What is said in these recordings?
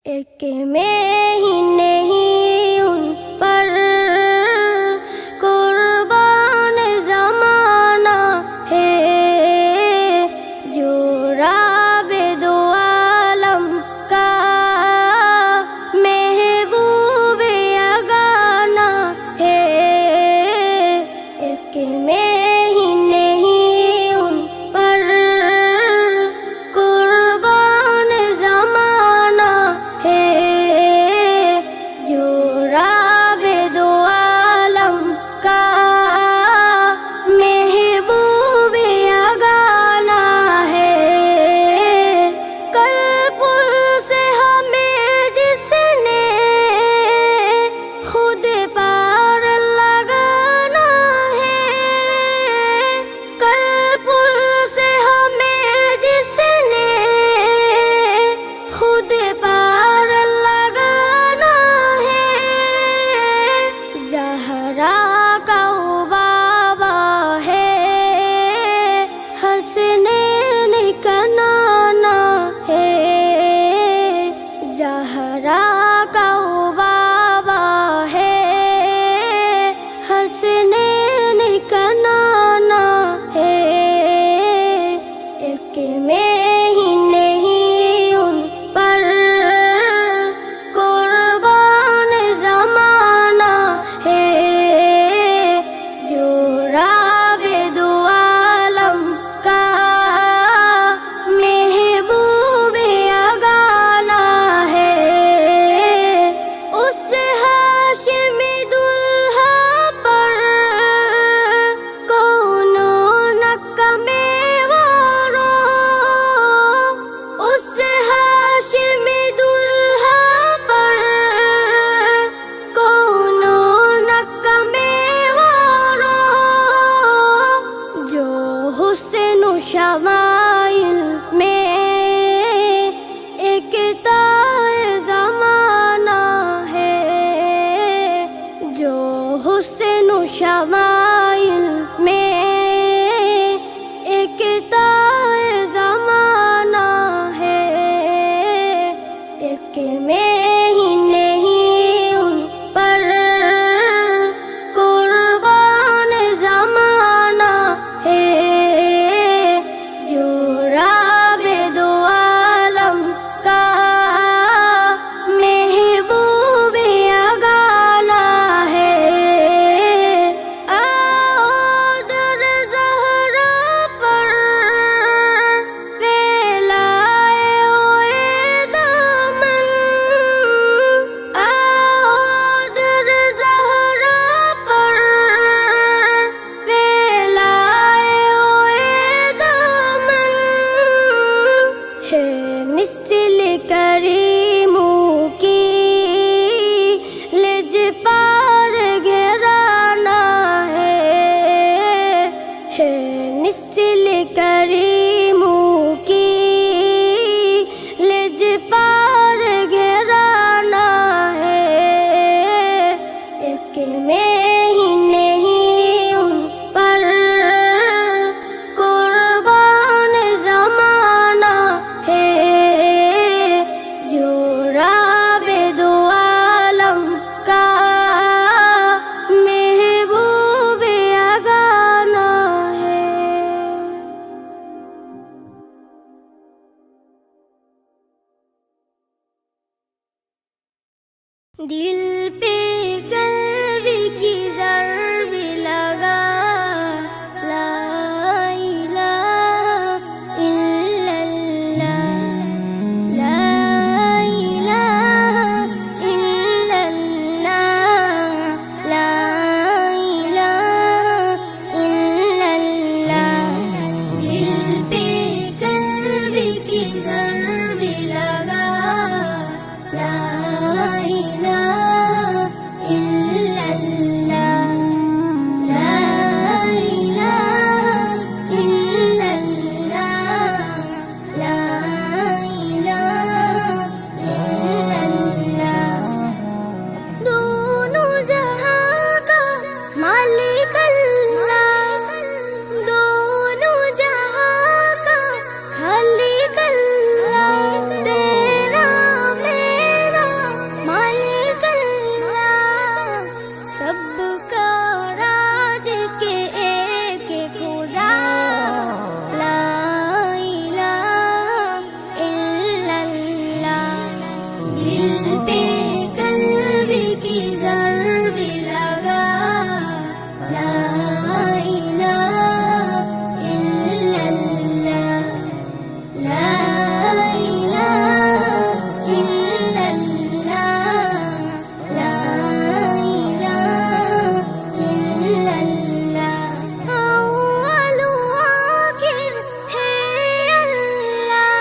एक में ही नहीं उन पर कुर्बान ज़माना है, जो राबे दो आलम का महबूब अगाना है। एक में ही नहीं उन पर कुर्बान ज़माना है। शमाइल में एक ताए ज़माना है, एक में ही नहीं उन पर कुर्बान ज़माना है, जो राबे दो आलम का महबूब अगाना है। आओ दर ज़हरा पर फैलाए हुए दामन, आओ दर ज़हरा पर फैलाए हुए दामन, है निस्ल करीमों की लिज पार गिराना है निस्ल करीमों की लिज पार गिराना है, एक में ही नहीं उन पर कुर्बान ज़माना है, जो राबे दो आलम का महबूब अगाना है। दिल पे कल्बी की ज़र्ब लगा, ला इलाहा इल्लल्लाह, ला इलाहा इल्लल्लाह, ला इलाहा इल्लल्लाह। दिल पे कल्बी की ज़र्ब लगा, ला इलाहा इल्लल्लाह, ला इलाहा इल्लल्लाह, ला इलाहा इल्लल्लाह। दोनों जहां का मालिक अल्लाह, दोनों जहां का खालिक अल्लाह, तेरा मेरा मालिक अल्लाह, सबका राज के एक खुदा, ला इलाहा इल्लल्लाह। दिल पे कल्बी की ज़र्ब लगा, ला इलाहा इल्लल्लाह, ला इलाहा इल्लल्लाह, ला इलाहा इल्लल्लाह। अव्वल आखिर है अल्लाह,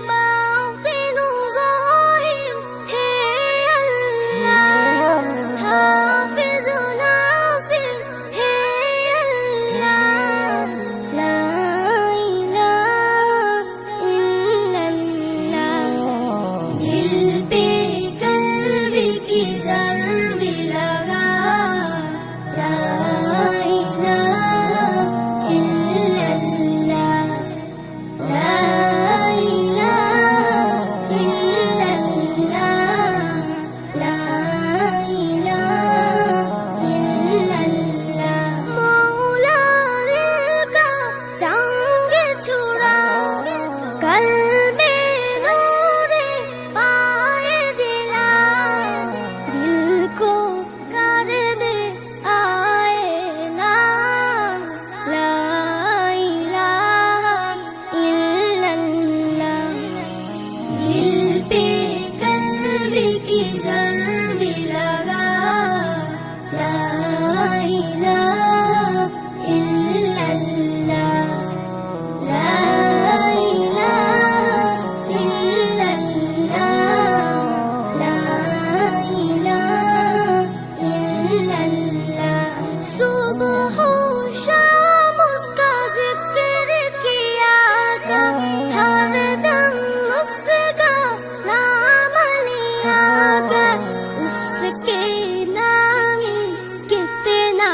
बातिन ज़ाहिर है अल्लाह, हाफ़िज़ नासिर है अल्लाह, ला इलाहा इल्लल्लाह। दिल पे कल्बी की ज़र्ब लगा, ला इलाहा इल्लल्लाह, ला इलाहा इल्लल्लाह, ला इलाहा इल्लल्लाह। मौला दिल का जंग छुड़ा, कल्बे नूरे पाए जिला, दिल को कर दे आए ना, ला इलाहा इल्लल्लाह। दिल पे कल्बी की ज़र्ब लगा, ला इलाहा इल्लल्लाह, ला इलाहा इल्लल्लाह, ला इलाहा इल्लल्लाह। सुबह शाम उसका जिक्र किया कर, हर दम उसका नाम लिया कर, उसके नाम ही कितना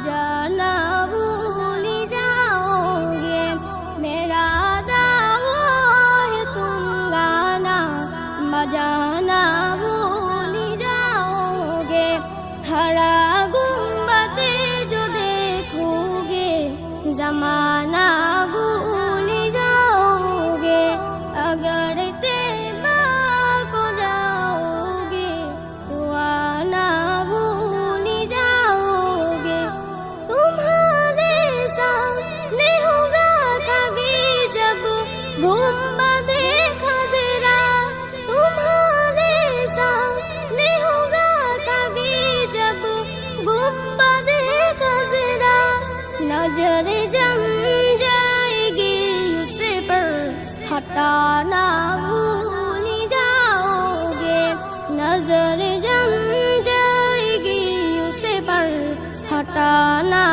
जाना भूल जाओगे, मेरा दावा है तुम गाना बजाना भूल जाओगे। हरा गुम्बदे जो देखोगे, जमाना भूल जाओगे। अगर तैबा को जाओगे तो आना भूल जाओगे। तुम्हारे सामने होगा कभी जब गुम्बदे खजरा, तुम्हारे सामने होगा कभी जब गुम्बदे खजरा। नजर जम जाएगी उस पर हटाना भूल जाओगे। नजर जम जाएगी उस पर हटाना